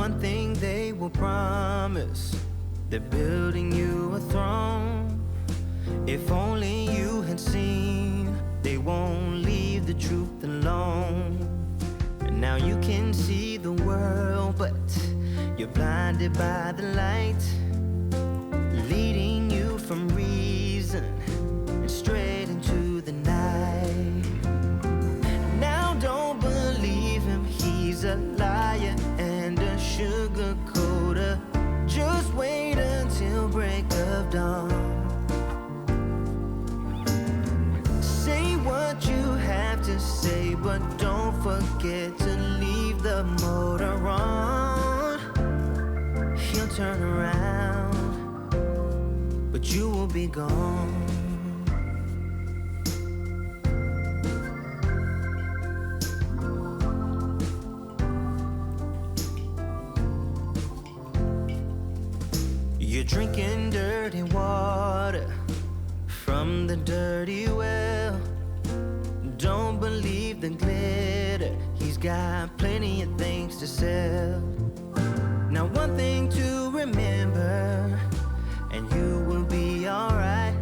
one thing they will promise, they're building you a throne. If only you had seen, they won't leave the truth alone. And now you can see the world, but you're blinded by the light, leading you from reason and straight into the night. Now don't believe him, he's a liar and a sugar coater. Just wait until break of dawn. Say what you have to say, but don't forget to leave the motor on. He'll turn around, but you will be gone. You're drinking dirty water from the dirty well. Don't believe the glitter, he's got plenty of things to sell. Now one thing to remember, and you will be alright.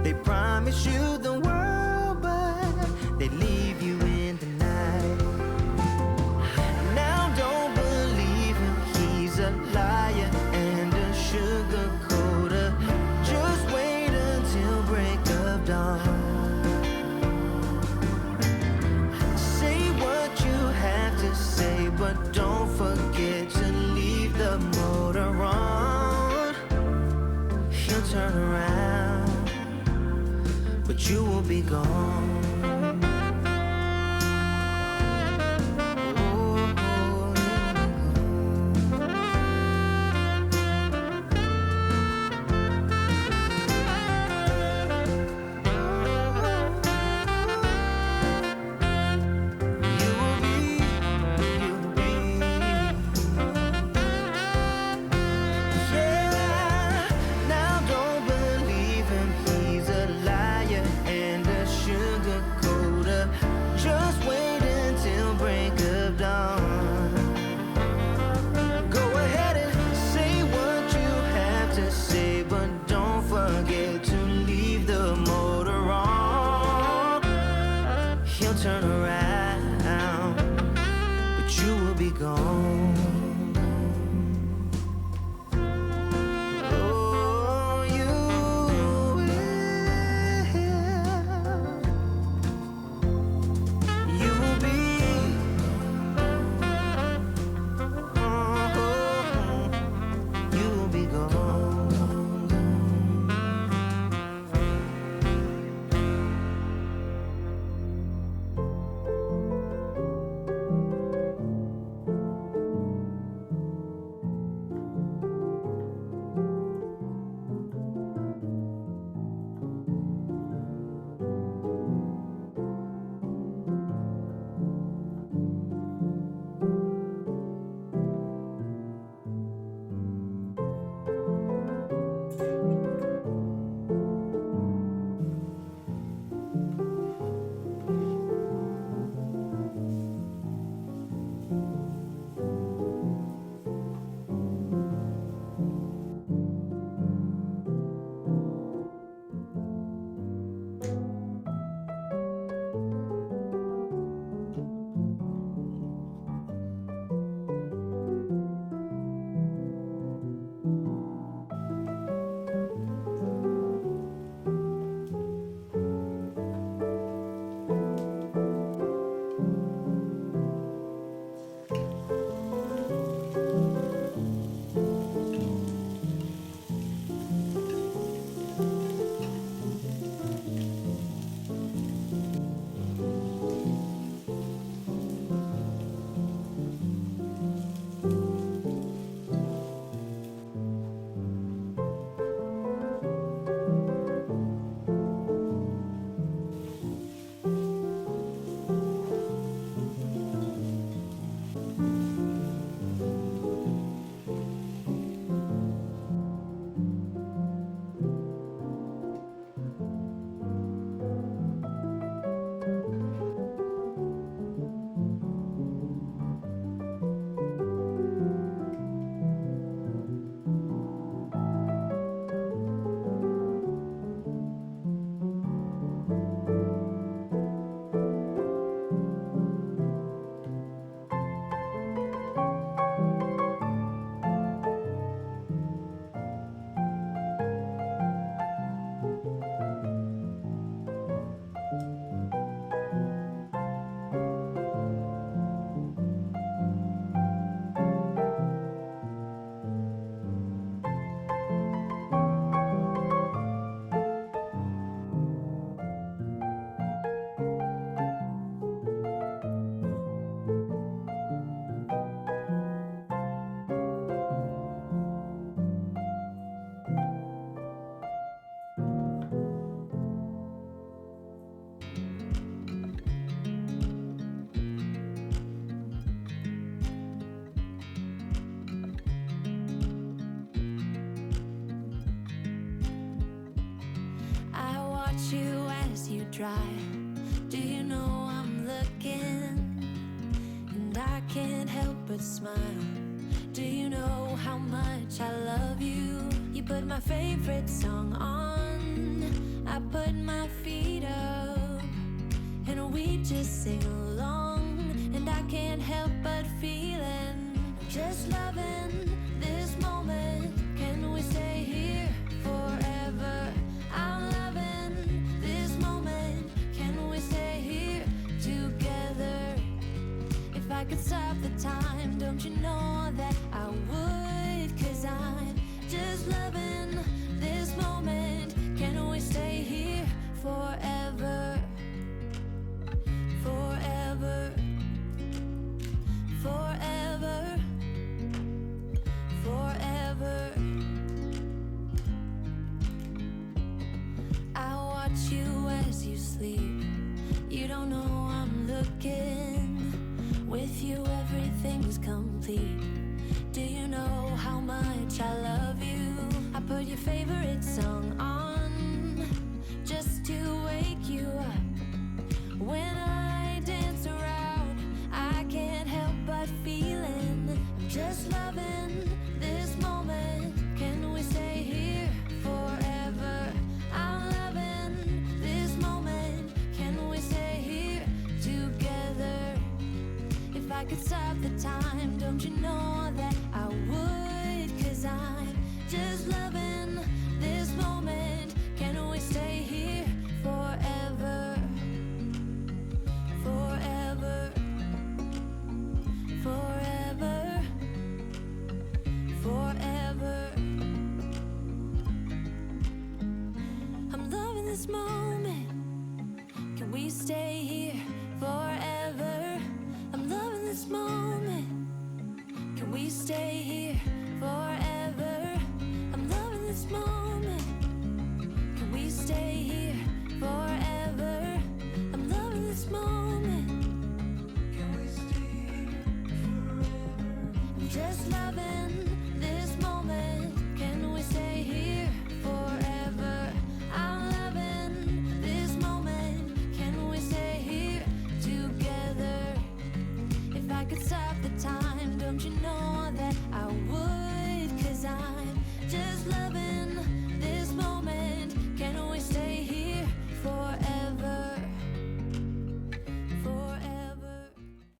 They promise you the world, but they leave you in the night. Now don't believe him, he's a liar and a sugar coater. Just wait until break of dawn. Say what you have to say, but don't forget to leave the motor on. He'll turn around, but you will be gone. Sugar watch you as you drive. Do you know I'm looking? And I can't help but smile. Do you know how much I love you? You put my favorite song on, I put my feet up, and we just sing along. And I can't help but feeling, just loving this moment. Can we stay here forever? I'm loving this moment. Can we stay here together? If I could stop the time, don't you know that I would? 'Cause I'm just loving this moment. Can we stay here forever? Forever. Forever. Forever. I watch you as you sleep. You don't know I'm looking. With you everything's complete. Do you know how much I love you? I put your favorite song on just to wake you up. When I dance around, I can't help but feeling, I'm just loving this moment. Can we stay here forever? I'm loving this moment. Can we stay here together? If I could stop the time,